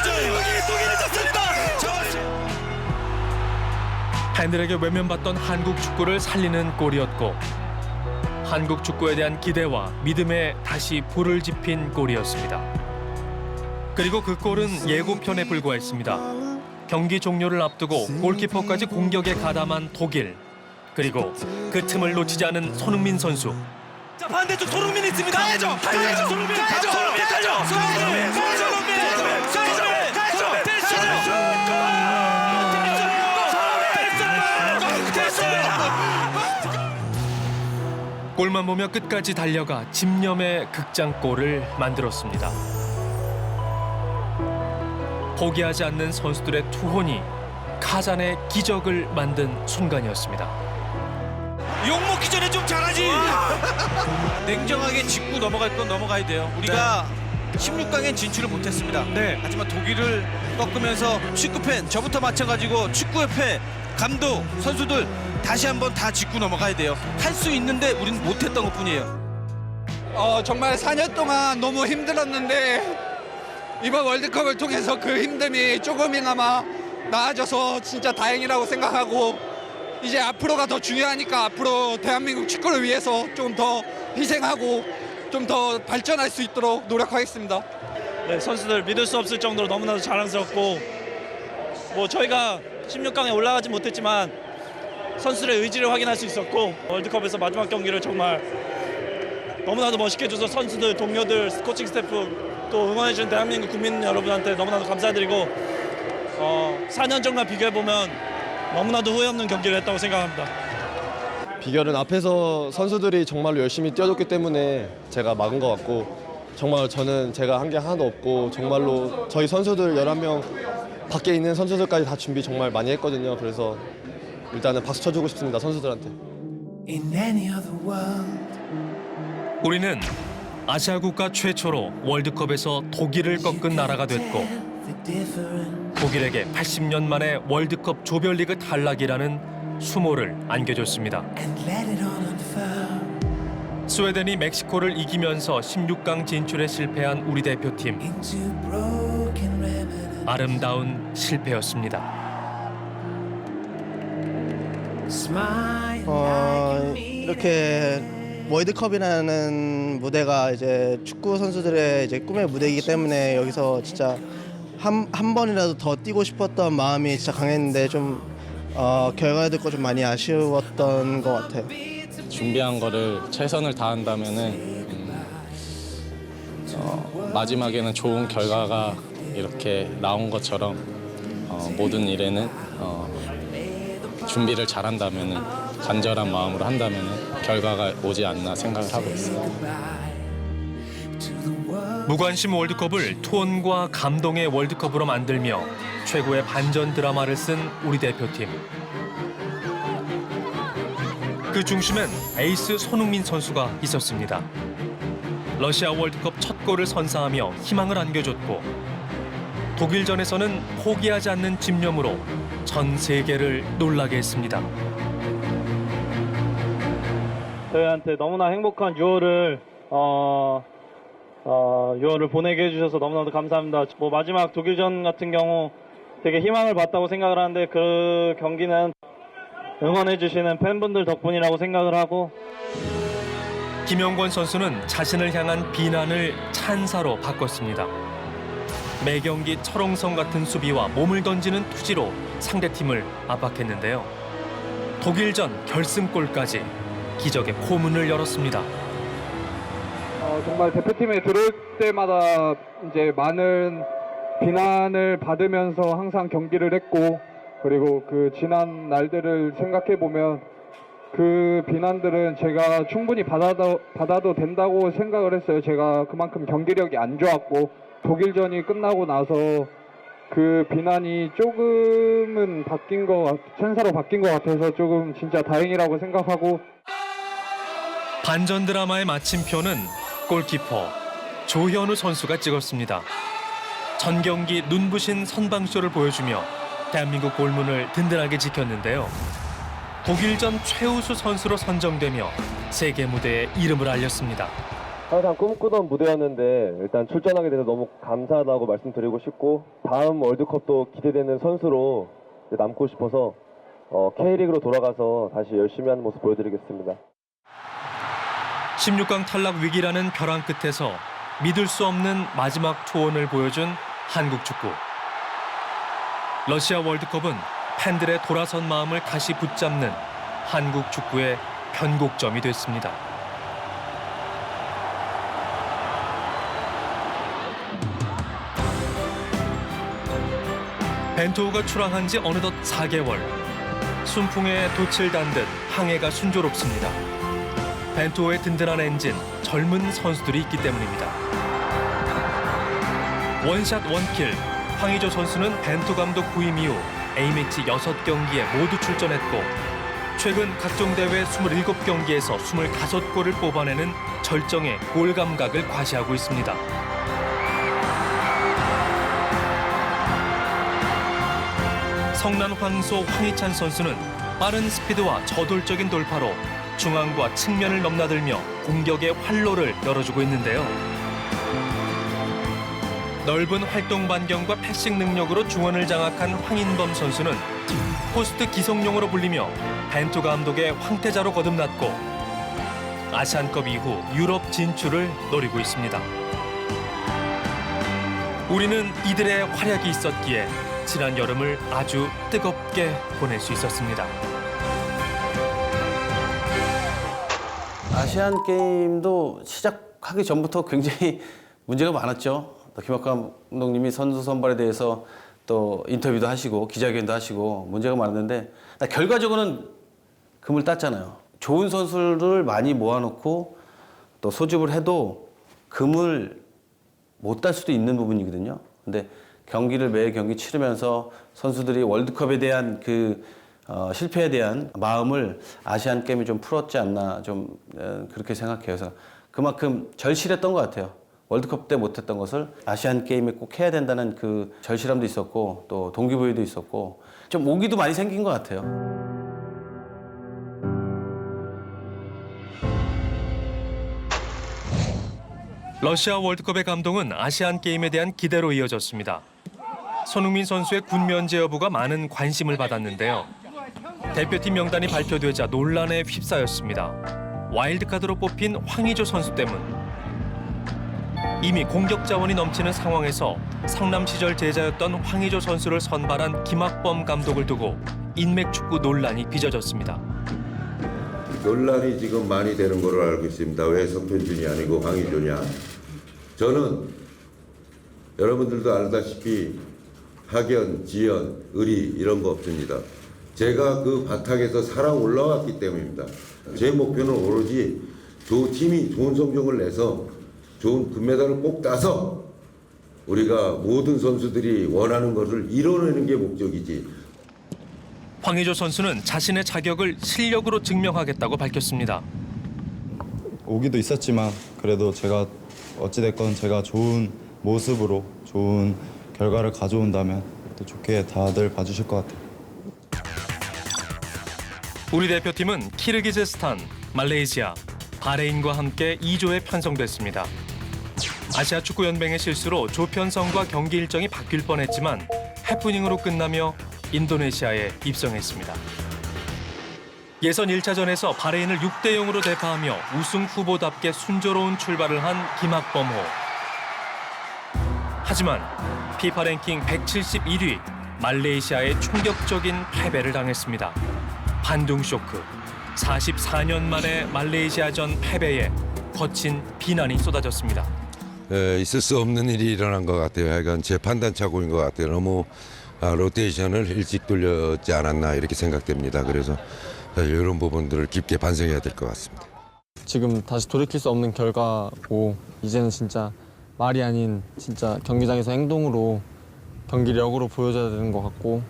대한민국이 독일을 졌습니다! 팬들에게 외면받던 한국 축구를 살리는 골이었고 한국 축구에 대한 기대와 믿음에 다시 불을 지핀 골이었습니다. 그리고 그 골은 예고편에 불과했습니다. 경기 종료를 앞두고 골키퍼까지 공격에 가담한 독일. 그리고 그 틈을 놓치지 않은 손흥민 선수. 자, 반대쪽 손흥민이 있습니다. 가야죠. 손흥민 가야죠. 손흥민 가죠. 손흥민. 골만 보며 끝까지 달려가 집념의 극장골을 만들었습니다. 포기하지 않는 선수들의 투혼이 카잔의 기적을 만든 순간이었습니다. 욕먹기 전에 좀 잘하지. 냉정하게 짚고 넘어갈 건 넘어가야 돼요. 우리가 16강엔 진출을 못했습니다. 네. 하지만 독일을 꺾으면서 축구팬, 저부터 마찬가지고 축구협회, 감독, 선수들 다시 한번 다 짚고 넘어가야 돼요. 할 수 있는데 우리는 못했던 것뿐이에요. 정말 4년 동안 너무 힘들었는데 이번 월드컵을 통해서 그 힘듦이 조금이나마 나아져서 진짜 다행이라고 생각하고 이제 앞으로가 더 중요하니까 앞으로 대한민국 축구를 위해서 좀 더 희생하고 좀 더 발전할 수 있도록 노력하겠습니다. 네, 선수들 믿을 수 없을 정도로 너무나도 자랑스럽고 뭐 저희가 16강에 올라가지 못했지만 선수들의 의지를 확인할 수 있었고 월드컵에서 마지막 경기를 정말 너무나도 멋있게 해줘서 선수들, 동료들, 코칭 스태프 또 응원해주는 대한민국 국민 여러분한테 너무나도 감사드리고 4년 전과 비교해보면 너무나도 후회 없는 경기를 했다고 생각합니다. 비결은 앞에서 선수들이 정말로 열심히 뛰어줬기 때문에 제가 막은 것 같고 정말 저는 제가 한 게 하나도 없고 정말로 저희 선수들 11명 밖에 있는 선수들까지 다 준비 정말 많이 했거든요. 그래서 일단은 박수 쳐주고 싶습니다, 선수들한테. 우리는 아시아 국가 최초로 월드컵에서 독일을 꺾은 나라가 됐고 독일에게 80년 만에 월드컵 조별리그 탈락이라는 수모를 안겨줬습니다. 스웨덴이 멕시코를 이기면서 16강 진출에 실패한 우리 대표팀. 아름다운 실패였습니다. 이렇게 월드컵이라는 무대가 이제 축구 선수들의 이제 꿈의 무대이기 때문에 여기서 진짜 한 번이라도 더 뛰고 싶었던 마음이 진짜 강했는데 좀 결과를 듣고 좀 많이 아쉬웠던 것 같아요. 준비한 거를 최선을 다한다면은 마지막에는 좋은 결과가 이렇게 나온 것처럼 모든 일에는 준비를 잘한다면은 간절한 마음으로 한다면은 결과가 오지 않나 생각을 하고 있습니다. 무관심 월드컵을 투혼과 감동의 월드컵으로 만들며 최고의 반전 드라마를 쓴 우리 대표팀. 그 중심엔 에이스 손흥민 선수가 있었습니다. 러시아 월드컵 첫 골을 선사하며 희망을 안겨줬고 독일전에서는 포기하지 않는 집념으로 전 세계를 놀라게 했습니다. 저희한테 너무나 행복한 6월을 보내게 해주셔서 너무나도 감사합니다. 뭐 마지막 독일전 같은 경우 되게 희망을 봤다고 생각을 하는데 그 경기는 응원해주시는 팬분들 덕분이라고 생각을 하고 김영권 선수는 자신을 향한 비난을 찬사로 바꿨습니다. 매 경기 철옹성 같은 수비와 몸을 던지는 투지로 상대팀을 압박했는데요. 독일전 결승골까지 기적의 포문을 열었습니다. 정말 대표팀에 들어올 때마다 이제 많은 비난을 받으면서 항상 경기를 했고 그리고 그 지난 날들을 생각해 보면 그 비난들은 제가 충분히 받아도 된다고 생각을 했어요. 제가 그만큼 경기력이 안 좋았고 독일전이 끝나고 나서 그 비난이 조금은 찬사로 바뀐 것 같아서 조금 진짜 다행이라고 생각하고 반전 드라마의 마침표는 골키퍼 조현우 선수가 찍었습니다. 전 경기 눈부신 선방쇼를 보여주며 대한민국 골문을 든든하게 지켰는데요. 독일전 최우수 선수로 선정되며 세계 무대에 이름을 알렸습니다. 항상 꿈꾸던 무대였는데 일단 출전하게 돼서 너무 감사하다고 말씀드리고 싶고 다음 월드컵도 기대되는 선수로 남고 싶어서 K리그로 돌아가서 다시 열심히 하는 모습 보여드리겠습니다. 16강 탈락 위기라는 벼랑 끝에서 믿을 수 없는 마지막 투혼을 보여준 한국 축구. 러시아 월드컵은 팬들의 돌아선 마음을 다시 붙잡는 한국 축구의 변곡점이 됐습니다. 벤투호가 출항한 지 어느덧 4개월. 순풍에 돛을 단 듯 항해가 순조롭습니다. 벤투호의 든든한 엔진, 젊은 선수들이 있기 때문입니다. 원샷 원킬, 황의조 선수는 벤투 감독 부임 이후 A매치 6경기에 모두 출전했고 최근 각종 대회 27경기에서 25골을 뽑아내는 절정의 골 감각을 과시하고 있습니다. 성남 황소 황희찬 선수는 빠른 스피드와 저돌적인 돌파로 중앙과 측면을 넘나들며 공격의 활로를 열어주고 있는데요. 넓은 활동 반경과 패싱 능력으로 중원을 장악한 황인범 선수는 포스트 기성용으로 불리며 벤투 감독의 황태자로 거듭났고 아시안컵 이후 유럽 진출을 노리고 있습니다. 우리는 이들의 활약이 있었기에 지난 여름을 아주 뜨겁게 보낼 수 있었습니다. 아시안 게임도 시작하기 전부터 굉장히 문제가 많았죠. 또 김학관 감독님이 선수 선발에 대해서 또 인터뷰도 하시고 기자회견도 하시고 문제가 많았는데 결과적으로는 금을 땄잖아요. 좋은 선수를 많이 모아놓고 또 소집을 해도 금을 못 딸 수도 있는 부분이거든요. 근데 경기를 매 경기 치르면서 선수들이 월드컵에 대한 그 실패에 대한 마음을 아시안 게임이 좀 풀었지 않나 좀 그렇게 생각해요. 그래서 그만큼 절실했던 것 같아요. 월드컵 때 못했던 것을 아시안 게임에 꼭 해야 된다는 그 절실함도 있었고 또 동기부여도 있었고 좀 오기도 많이 생긴 것 같아요. 러시아 월드컵의 감동은 아시안 게임에 대한 기대로 이어졌습니다. 손흥민 선수의 군 면제 여부가 많은 관심을 받았는데요. 대표팀 명단이 발표되자 논란에 휩싸였습니다. 와일드카드로 뽑힌 황의조 선수 때문. 이미 공격 자원이 넘치는 상황에서 상남 시절 제자였던 황의조 선수를 선발한 김학범 감독을 두고 인맥 축구 논란이 빚어졌습니다. 논란이 지금 많이 되는 걸로 알고 있습니다. 왜 성편준이 아니고 황의조냐. 저는 여러분들도 알다시피 학연, 지연, 의리 이런 거 없습니다. 제가 그 바닥에서 살아 올라왔기 때문입니다. 제 목표는 오로지 팀이 좋은 성적을 내서 좋은 금메달을 꼭 따서 우리가 모든 선수들이 원하는 것을 이뤄내는 게 목적이지. 황의조 선수는 자신의 자격을 실력으로 증명하겠다고 밝혔습니다. 오기도 있었지만 그래도 제가 어찌됐건 제가 좋은 모습으로 좋은 결과를 가져온다면 또 좋게 다들 봐주실 것 같아요. 우리 대표팀은 키르기즈스탄, 말레이시아, 바레인과 함께 2조에 편성됐습니다. 아시아 축구연맹의 실수로 조 편성과 경기 일정이 바뀔 뻔했지만 해프닝으로 끝나며 인도네시아에 입성했습니다. 예선 1차전에서 바레인을 6대0으로 대파하며 우승 후보답게 순조로운 출발을 한 김학범호. 하지만 피파 랭킹 171위 말레이시아에 충격적인 패배를 당했습니다. 반둥 쇼크. 44년 만에 말레이시아전 패배에 거친 비난이 쏟아졌습니다. 있을 수 없는 일이 일어난 것 같아요. 하여간 제 판단착오인 것 같아요. 너무 로테이션을 일찍 돌렸지 않았나 이렇게 생각됩니다. 그래서 이런 부분들을 깊게 반성해야 될 것 같습니다. 지금 다시 돌이킬 수 없는 결과고 이제는 진짜 말이 아닌 진짜 경기장에서 행동으로 경기력으로 보여줘야 되는 것 같고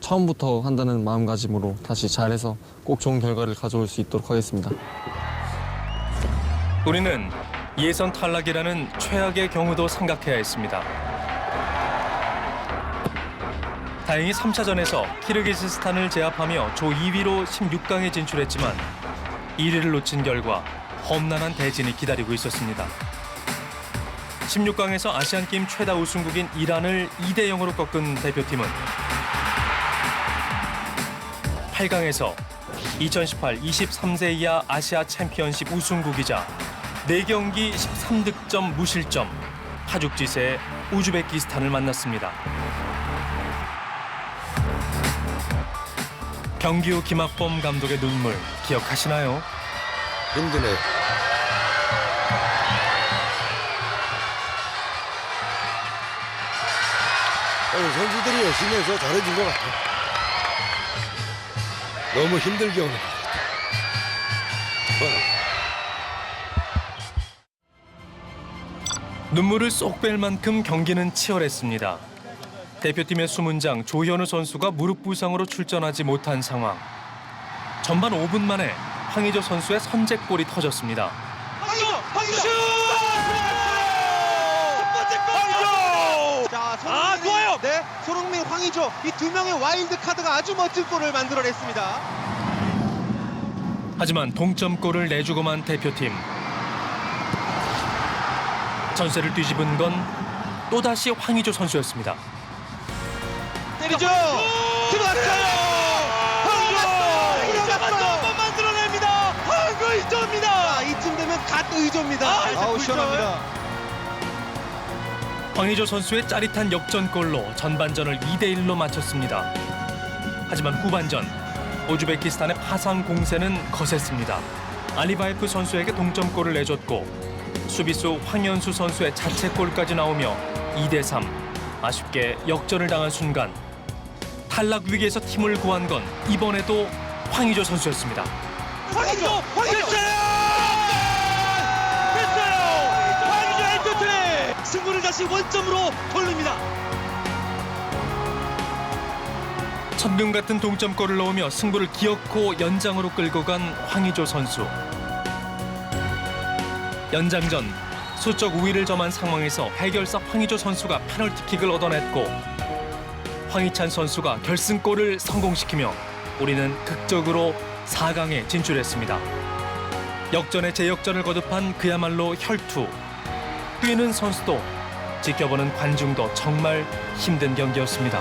처음부터 한다는 마음가짐으로 다시 잘해서 꼭 좋은 결과를 가져올 수 있도록 하겠습니다. 우리는 예선 탈락이라는 최악의 경우도 생각해야 했습니다. 다행히 3차전에서 키르기즈스탄을 제압하며 조 2위로 16강에 진출했지만 1위를 놓친 결과 험난한 대진이 기다리고 있었습니다. 16강에서 아시안게임 최다 우승국인 이란을 2대0으로 꺾은 대표팀은 8강에서 2018 23세 이하 아시아 챔피언십 우승국이자 4경기 13득점 무실점 파죽지세의 우즈베키스탄을 만났습니다. 경기 후 김학범 감독의 눈물 기억하시나요? 힘드네. 선수들이 열심히 해서 잘해준 것 같아. 너무 힘들게 오는 것 같아. 눈물을 쏙 뺄 만큼 경기는 치열했습니다. 대표팀의 수문장 조현우 선수가 무릎 부상으로 출전하지 못한 상황. 전반 5분 만에 황의조 선수의 선제골이 터졌습니다. 황의조! 자, 손흥민, 좋아요. 네, 손흥민, 황의조 이 두 명의 와일드 카드가 아주 멋진 골을 만들어냈습니다. 하지만 동점골을 내주고만 대표팀. 전세를 뒤집은 건 또다시 황의조 선수였습니다. 때리죠. 들어왔어요. 한번 만들어냅니다. 황의조입니다. 이쯤 되면 갓 의조입니다. 아우 시원합니다. 황의조 선수의 짜릿한 역전골로 전반전을 2대1로 마쳤습니다. 하지만 후반전 우즈베키스탄의 파상 공세는 거셌습니다. 알리바예프 선수에게 동점골을 내줬고 수비수 황현수 선수의 자책골까지 나오며 2대3 아쉽게 역전을 당한 순간 탈락 위기에서 팀을 구한 건 이번에도 황의조 선수였습니다. 황의조 됐어요. 황의조 엔터트리 승부를 다시 원점으로 돌립니다. 천금 같은 동점골을 넣으며 승부를 기어코 연장으로 끌고 간 황의조 선수. 연장전 수적 우위를 점한 상황에서 해결사 황의조 선수가 페널티킥을 얻어냈고 황희찬 선수가 결승골을 성공시키며 우리는 극적으로 4강에 진출했습니다. 역전의 재역전을 거듭한 그야말로 혈투. 뛰는 선수도 지켜보는 관중도 정말 힘든 경기였습니다.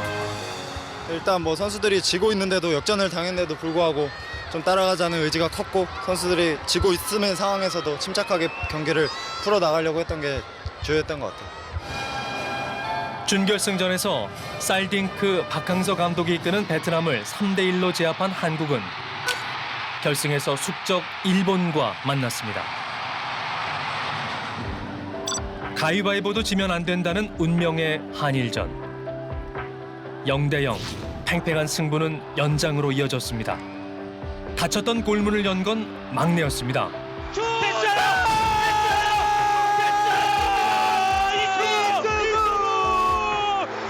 일단 뭐 선수들이 지고 있는데도 역전을 당했는데도 불구하고 좀 따라가자는 의지가 컸고 선수들이 지고 있는 상황에서도 침착하게 경기를 풀어나가려고 했던 게 주요했던 것 같아요. 준결승전에서 살딩크 박항서 감독이 이끄는 베트남을 3대1로 제압한 한국은 결승에서 숙적 일본과 만났습니다. 가위바위보도 지면 안 된다는 운명의 한일전. 0대0 팽팽한 승부는 연장으로 이어졌습니다. 닫혔던 골문을 연 건 막내였습니다.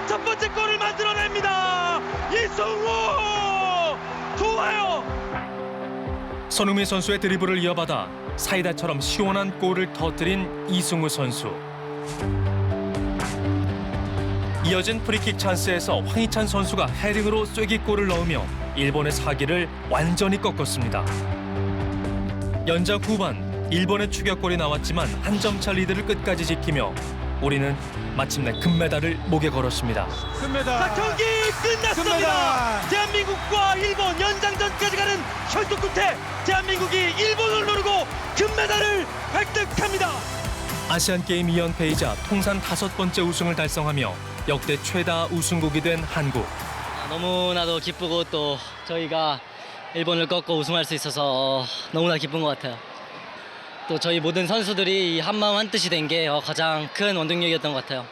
첫 번째 골을 만들어냅니다. 이승우 좋아요. 손흥민 선수의 드리블을 이어받아 사이다처럼 시원한 골을 터뜨린 이승우 선수. 이어진 프리킥 찬스에서 황희찬 선수가 헤딩으로 쐐기골을 넣으며 일본의 사기를 완전히 꺾었습니다. 연장 후반 일본의 추격골이 나왔지만 한 점차 리드를 끝까지 지키며 우리는 마침내 금메달을 목에 걸었습니다. 자, 경기 끝났습니다. 대한민국과 일본 연장전까지 가는 혈투 끝에 대한민국이 일본을 누르고 금메달을 획득합니다. 아시안게임 2연패이자 통산 5번째 우승을 달성하며 역대 최다 우승국이 된 한국. 너무나도 기쁘고 또 저희가 일본을 꺾고 우승할 수 있어서 너무나 기쁜 것 같아요. 또 저희 모든 선수들이 한마음 한뜻이 된 게 가장 큰 원동력이었던 것 같아요.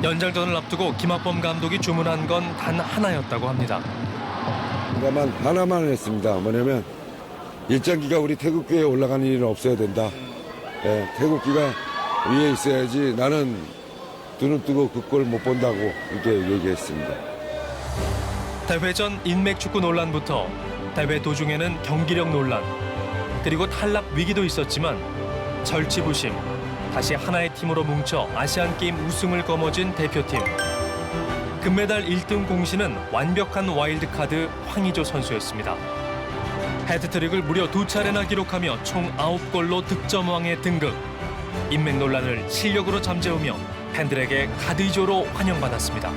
연장전을 앞두고 김학범 감독이 주문한 건 단 하나였다고 합니다. 하나만 했습니다. 뭐냐면 일장기가 우리 태극기에 올라가는 일은 없어야 된다. 네, 태극기가 위에 있어야지 나는 눈을 뜨고 그 꼴 못 본다고 이렇게 얘기했습니다. 대회 전 인맥 축구 논란부터 대회 도중에는 경기력 논란, 그리고 탈락 위기도 있었지만 절치부심, 다시 하나의 팀으로 뭉쳐 아시안게임 우승을 거머쥔 대표팀. 금메달 1등 공신은 완벽한 와일드카드 황의조 선수였습니다. 헤드트릭을 무려 2차례나 기록하며 총 9골로 득점왕에 등극. 인맥 논란을 실력으로 잠재우며 팬들에게 가드이조로 환영받았습니다.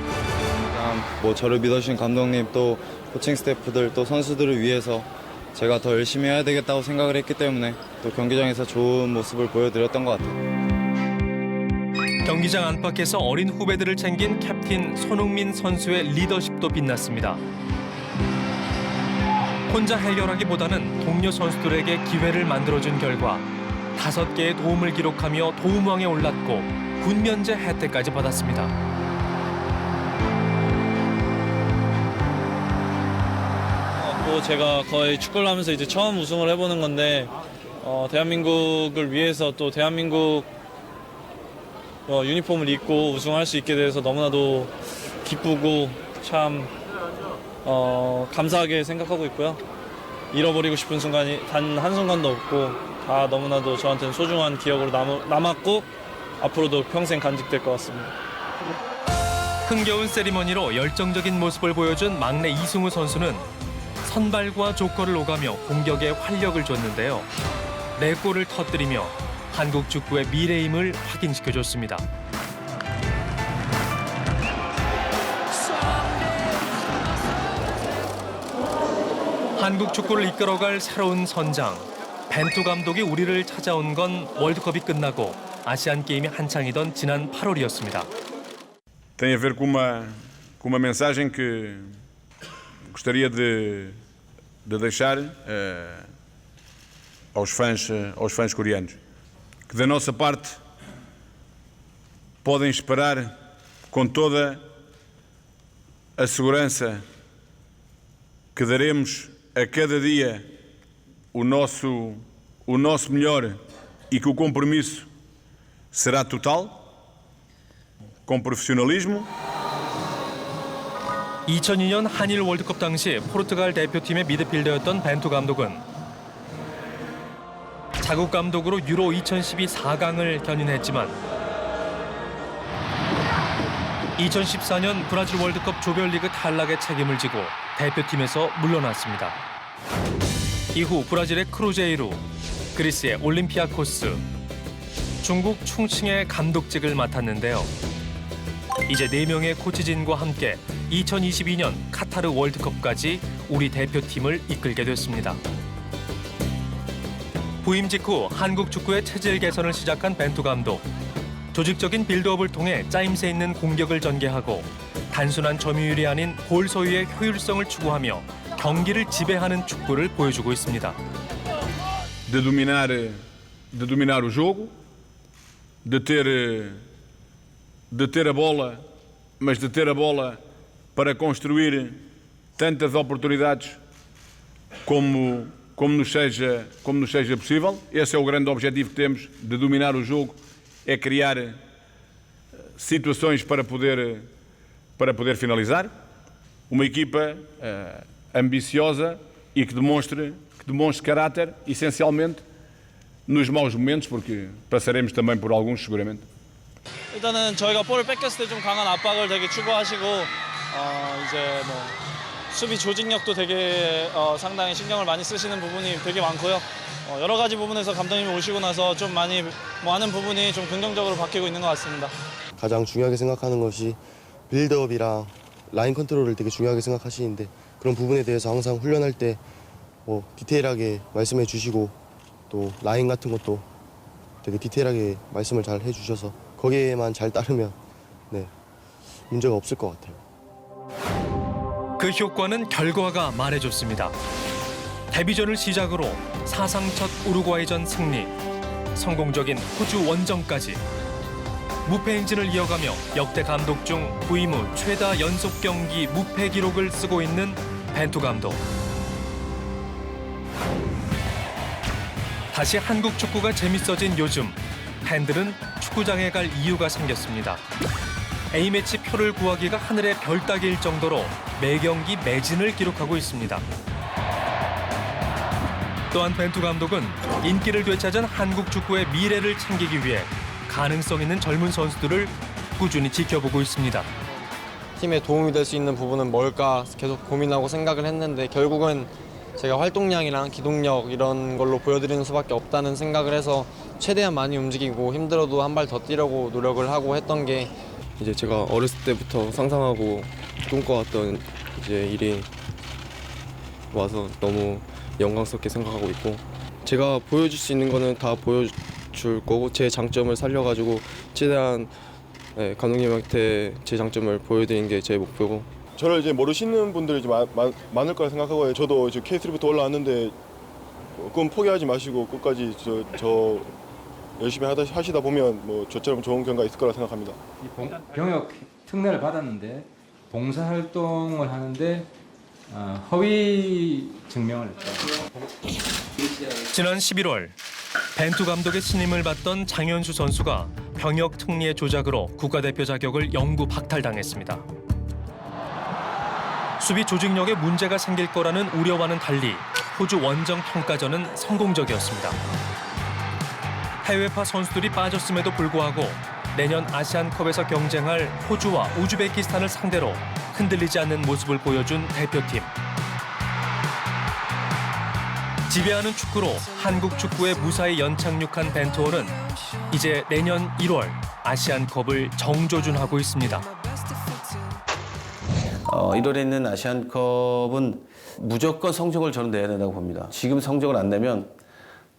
뭐 저를 믿어주신 감독님 또 코칭 스태프들 또 선수들을 위해서 제가 더 열심히 해야 되겠다고 생각을 했기 때문에 또 경기장에서 좋은 모습을 보여드렸던 것 같아요. 경기장 안팎에서 어린 후배들을 챙긴 캡틴 손흥민 선수의 리더십도 빛났습니다. 혼자 해결하기보다는 동료 선수들에게 기회를 만들어준 결과 5개의 도움을 기록하며 도움왕에 올랐고 군면제 혜택까지 받았습니다. 제가 거의 축구를 하면서 이제 처음 우승을 해보는 건데 대한민국을 위해서 또 대한민국 유니폼을 입고 우승할 수 있게 돼서 너무나도 기쁘고 참 감사하게 생각하고 있고요. 잃어버리고 싶은 순간이 단 한순간도 없고 다 너무나도 저한테는 소중한 기억으로 남았고 앞으로도 평생 간직될 것 같습니다. 흥겨운 세리머니로 열정적인 모습을 보여준 막내 이승우 선수는 선발과 조커를 오가며 공격에 활력을 줬는데요. 4골을 터뜨리며 한국 축구의 미래임을 확인시켜줬습니다. 한국 축구를 이끌어갈 새로운 선장. 벤투 감독이 우리를 찾아온 건 월드컵이 끝나고 아시안 게임이 한창이던 지난 8월이었습니다. Tem a ver com uma mensagem que gostaria de deixar aos fãs coreanos. Que da nossa parte podem esperar com toda a segurança que daremos a cada dia o nosso melhor e que o compromisso será total, com profissionalismo. 2002년 한일 월드컵 당시 포르투갈 대표팀의 미드필더였던 벤투 감독은 자국 감독으로 유로 2012 4강을 견인했지만 2014년 브라질 월드컵 조별리그 탈락의 책임을 지고 대표팀에서 물러났습니다. 이후 브라질의 크루제이루, 그리스의 올림피아코스, 중국 충칭의 감독직을 맡았는데요. 이제 4명의 코치진과 함께 2022년 카타르 월드컵까지 우리 대표팀을 이끌게 됐습니다. 부임 직후 한국 축구의 체질 개선을 시작한 벤투 감독. 조직적인 빌드업을 통해 짜임새 있는 공격을 전개하고 단순한 점유율이 아닌 골 소유의 효율성을 추구하며 경기를 지배하는 축구를 보여주고 있습니다. De dominar o jogo, de ter a bola, mas de ter a bola para construir tantas oportunidades como nos seja possível. Esse é o grande objetivo que temos, de dominar o jogo, é criar situações para poder finalizar. Uma equipa ambiciosa e que demonstre caráter, essencialmente nos maus momentos, porque passaremos também por alguns seguramente. 일단은 저희가 볼을 뺏겼을 때 좀 강한 압박을 되게 추구하시고 이제 뭐 수비 조직력도 되게 상당히 신경을 많이 쓰시는 부분이 되게 많고요. 여러 가지 부분에서 감독님이 오시고 나서 좀 많이 많은 부분이 좀 긍정적으로 바뀌고 있는 것 같습니다. 가장 중요하게 생각하는 것이 빌드업이랑 라인 컨트롤을 되게 중요하게 생각하시는데 그런 부분에 대해서 항상 훈련할 때 뭐 디테일하게 말씀해 주시고 또 라인 같은 것도 되게 디테일하게 말씀을 잘 해주셔서 거기에만 잘 따르면 문제가 없을 것 같아요. 그 효과는 결과가 말해줬습니다. 데뷔전을 시작으로 사상 첫 우루과이전 승리, 성공적인 호주 원정까지 무패 행진을 이어가며 역대 감독 중 부임 후 최다 연속 경기 무패 기록을 쓰고 있는 벤투 감독. 다시 한국 축구가 재밌어진 요즘 팬들은 축구장에 갈 이유가 생겼습니다. A매치 표를 구하기가 하늘의 별 따기일 정도로 매경기 매진을 기록하고 있습니다. 또한 벤투 감독은 인기를 되찾은 한국 축구의 미래를 챙기기 위해 가능성 있는 젊은 선수들을 꾸준히 지켜보고 있습니다. 팀에 도움이 될 수 있는 부분은 뭘까 계속 고민하고 생각을 했는데 결국은 제가 활동량이랑 기동력 이런 걸로 보여드리는 수밖에 없다는 생각을 해서 최대한 많이 움직이고 힘들어도 한 발 더 뛰려고 노력을 하고 했던 게 이제 제가 어렸을 때부터 상상하고 꿈꿔왔던 이제 일이 와서 너무 영광스럽게 생각하고 있고 제가 보여줄 수 있는 거는 다 보여줄 거고 제 장점을 살려가지고 최대한 감독님한테 제 장점을 보여드리는 게 제 목표고 저를 이제 모르시는 분들이 이제 많을 거라 생각하고요. 저도 이제 K3부터 올라왔는데 꿈 포기하지 마시고 끝까지 저 열심히 하시다 보면 뭐 저처럼 좋은 결과가 있을 거라 생각합니다. 병역 특례를 받았는데 봉사활동을 하는데 허위 증명을 했다. 지난 11월 벤투 감독의 신임을 받던 장현수 선수가 병역 특례 조작으로 국가대표 자격을 영구 박탈당했습니다. 수비 조직력에 문제가 생길 거라는 우려와는 달리 호주 원정 평가전은 성공적이었습니다. 해외파 선수들이 빠졌음에도 불구하고 내년 아시안컵에서 경쟁할 호주와 우즈베키스탄을 상대로 흔들리지 않는 모습을 보여준 대표팀. 지배하는 축구로 한국 축구에 무사히 연착륙한 벤투호는 이제 내년 1월 아시안컵을 정조준하고 있습니다. 1월에 있는 아시안컵은 무조건 성적을 저는 내야 된다고 봅니다. 지금 성적을 안 내면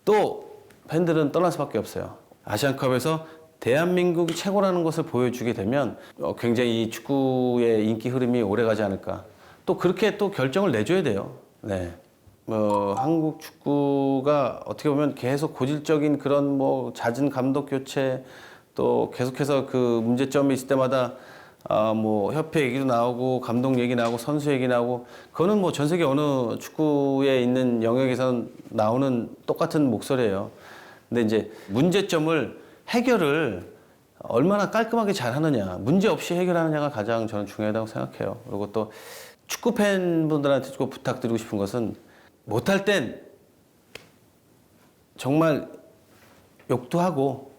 또 팬들은 떠날 수밖에 없어요. 아시안컵에서 대한민국이 최고라는 것을 보여주게 되면 굉장히 이 축구의 인기 흐름이 오래가지 않을까. 또 그렇게 또 결정을 내줘야 돼요. 네. 한국 축구가 어떻게 보면 계속 고질적인 그런 잦은 감독 교체 또 계속해서 그 문제점이 있을 때마다 협회 얘기도 나오고 감독 얘기 나오고 선수 얘기 나오고 그거는 전 세계 어느 축구에 있는 영역에서는 나오는 똑같은 목소리예요. 근데 이제 문제점을 해결을 얼마나 깔끔하게 잘 하느냐, 문제 없이 해결하느냐가 가장 저는 중요하다고 생각해요. 그리고 또 축구 팬분들한테 꼭 부탁드리고 싶은 것은 못할 땐 정말 욕도 하고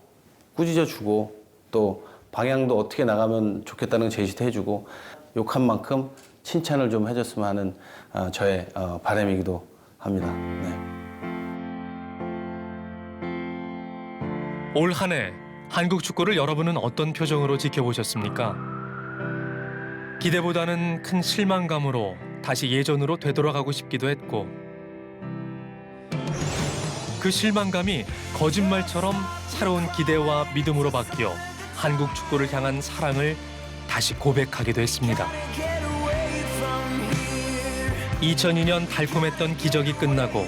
꾸짖어 주고 또 방향도 어떻게 나가면 좋겠다는 제시도 해주고 욕한 만큼 칭찬을 좀 해줬으면 하는 저의 바람이기도 합니다. 네. 올 한 해 한국 축구를 여러분은 어떤 표정으로 지켜보셨습니까? 기대보다는 큰 실망감으로 다시 예전으로 되돌아가고 싶기도 했고 그 실망감이 거짓말처럼 새로운 기대와 믿음으로 바뀌어 한국 축구를 향한 사랑을 다시 고백하기도 했습니다. 2002년 달콤했던 기적이 끝나고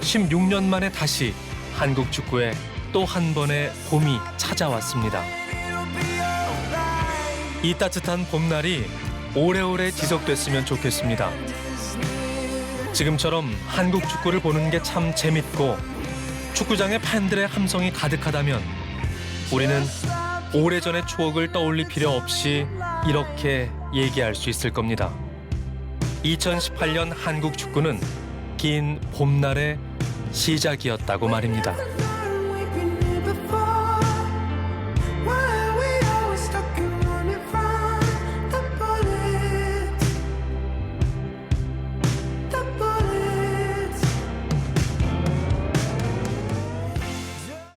16년 만에 다시 한국 축구에 또 한 번의 봄이 찾아왔습니다. 이 따뜻한 봄날이 오래오래 지속됐으면 좋겠습니다. 지금처럼 한국 축구를 보는 게 참 재밌고 축구장에 팬들의 함성이 가득하다면 우리는 오래전의 추억을 떠올릴 필요 없이 이렇게 얘기할 수 있을 겁니다. 2018년 한국 축구는 긴 봄날의 시작이었다고 말입니다.